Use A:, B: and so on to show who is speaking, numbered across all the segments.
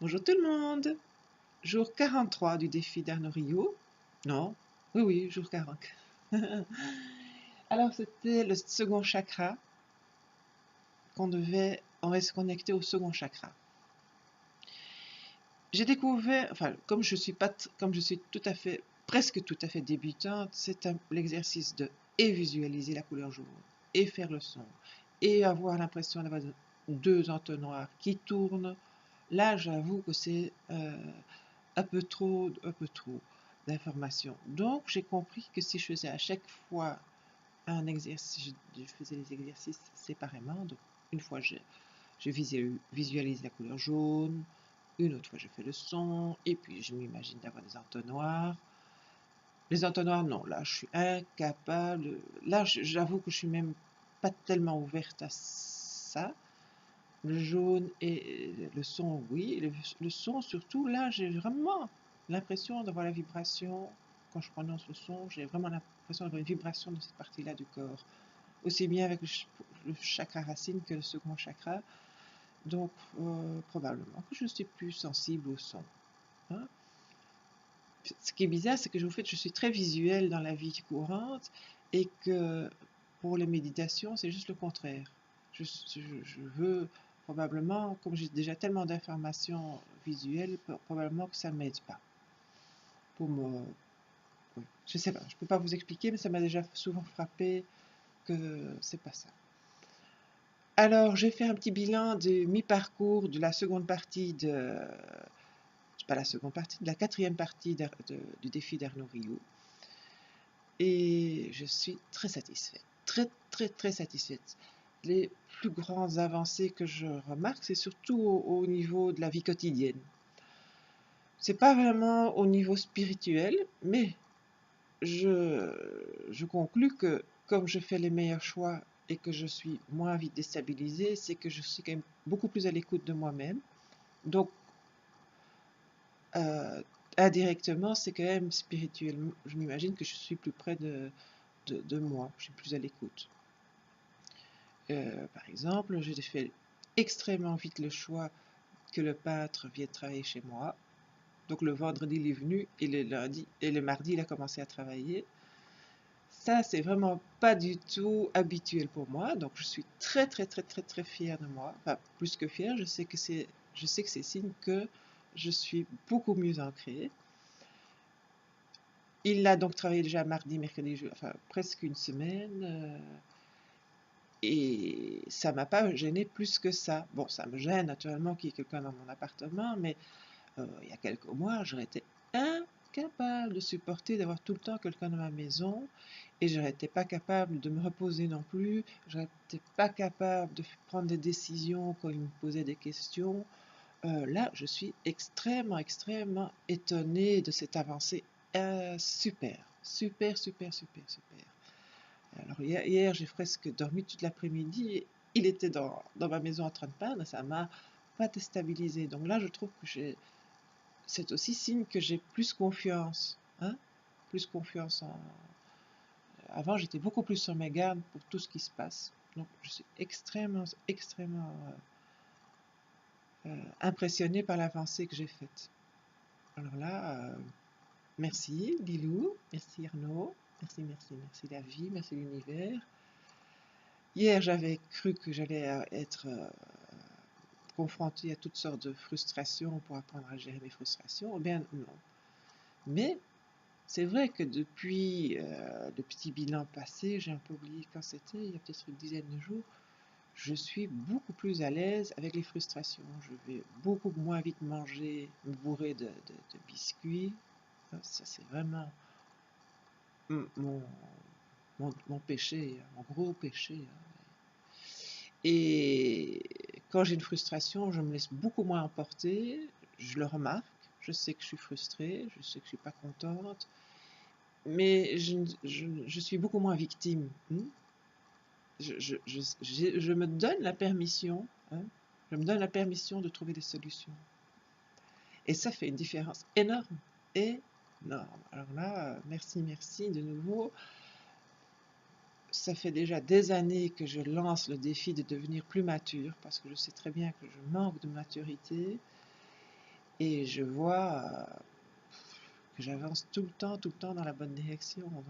A: Bonjour tout le monde! Jour 43 du défi d'Arnaud Rio. Non, oui, jour 40. Alors c'était le second chakra on va se connecter au second chakra. J'ai découvert, enfin, comme je suis presque tout à fait débutante, c'est l'exercice de et visualiser la couleur jaune, et faire le son, et avoir l'impression d'avoir deux entonnoirs qui tournent. Là, j'avoue que c'est un peu trop d'informations. Donc, j'ai compris que si je faisais à chaque fois un exercice, je faisais les exercices séparément. Donc, une fois, je visualise la couleur jaune, une autre fois, je fais le son, et puis je m'imagine d'avoir des entonnoirs. Les entonnoirs, non, là, je suis incapable. Là, j'avoue que je suis même pas tellement ouverte à ça. Le jaune et le son, oui. Le son, surtout, là, j'ai vraiment l'impression d'avoir la vibration. Quand je prononce le son, j'ai vraiment l'impression d'avoir une vibration dans cette partie-là du corps. Aussi bien avec le chakra racine que le second chakra. Donc, probablement que je suis plus sensible au son. Hein. Ce qui est bizarre, c'est que en fait, je suis très visuelle dans la vie courante et que pour les méditations, c'est juste le contraire. Je veux probablement, comme j'ai déjà tellement d'informations visuelles, probablement que ça ne m'aide pas. Pour me, oui. Je sais pas, je peux pas vous expliquer, mais ça m'a déjà souvent frappé que c'est pas ça. Alors, j'ai fait un petit bilan de mi-parcours de la seconde partie pas la seconde partie, de la quatrième partie du défi d'Arnaud Rio. Et je suis très satisfaite, très satisfaite. Les plus grandes avancées que je remarque, c'est surtout au niveau de la vie quotidienne. C'est pas vraiment au niveau spirituel, mais je conclus que comme je fais les meilleurs choix et que je suis moins vite déstabilisée, c'est que je suis quand même beaucoup plus à l'écoute de moi-même. Donc, euh, indirectement, c'est quand même spirituellement, je m'imagine que je suis plus près de moi, je suis plus à l'écoute. Par exemple, j'ai fait extrêmement vite le choix que le peintre vienne travailler chez moi. Donc le vendredi, il est venu et le mardi, il a commencé à travailler. Ça, c'est vraiment pas du tout habituel pour moi. Donc je suis très fière de moi. Enfin, plus que fière, je sais que c'est signe que je suis beaucoup mieux ancrée. Il a donc travaillé déjà mardi, mercredi, jeudi, enfin presque une semaine. Et ça m'a pas gêné plus que ça. Bon, ça me gêne naturellement qu'il y ait quelqu'un dans mon appartement, mais il y a quelques mois, j'aurais été incapable de supporter d'avoir tout le temps quelqu'un dans ma maison, et j'aurais été pas capable de me reposer non plus, j'aurais été pas capable de prendre des décisions quand il me posait des questions. Là, je suis extrêmement étonnée de cette avancée. Super. Alors hier j'ai presque dormi toute l'après-midi. Il était dans ma maison en train de peindre et ça m'a pas déstabilisé. Donc là, je trouve que c'est aussi signe que j'ai plus confiance. Hein, plus confiance en... Avant, j'étais beaucoup plus sur mes gardes pour tout ce qui se passe. Donc je suis extrêmement impressionnée par l'avancée que j'ai faite. Alors là, merci Lilou, merci Arnaud, merci la vie, merci l'univers. Hier, j'avais cru que j'allais être confrontée à toutes sortes de frustrations pour apprendre à gérer mes frustrations. Eh bien, non. Mais c'est vrai que depuis le petit bilan passé, j'ai un peu oublié quand c'était, il y a peut-être une dizaine de jours, je suis beaucoup plus à l'aise avec les frustrations. Je vais beaucoup moins vite manger, me bourrer de biscuits. Ça, c'est vraiment mon, mon péché, mon gros péché. Et quand j'ai une frustration, je me laisse beaucoup moins emporter, je le remarque, je sais que je suis frustrée, je sais que je ne suis pas contente, mais je suis beaucoup moins victime. Je me donne la permission, hein, je me donne la permission de trouver des solutions. Et ça fait une différence énorme, énorme. Alors là, merci de nouveau. Ça fait déjà des années que je lance le défi de devenir plus mature, parce que je sais très bien que je manque de maturité. Et je vois que j'avance tout le temps dans la bonne direction. Donc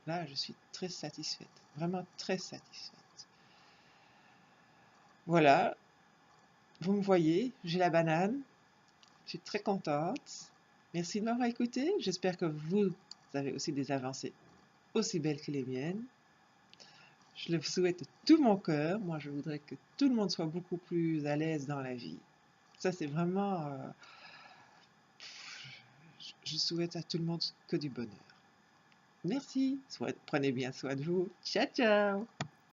A: là, je suis très satisfaite, vraiment très satisfaite. Voilà, vous me voyez, j'ai la banane, je suis très contente. Merci de m'avoir écouté. J'espère que vous avez aussi des avancées aussi belles que les miennes. Je le souhaite de tout mon cœur. Moi, je voudrais que tout le monde soit beaucoup plus à l'aise dans la vie. Ça, c'est vraiment... je souhaite à tout le monde que du bonheur. Merci. Prenez bien soin de vous. Ciao, ciao.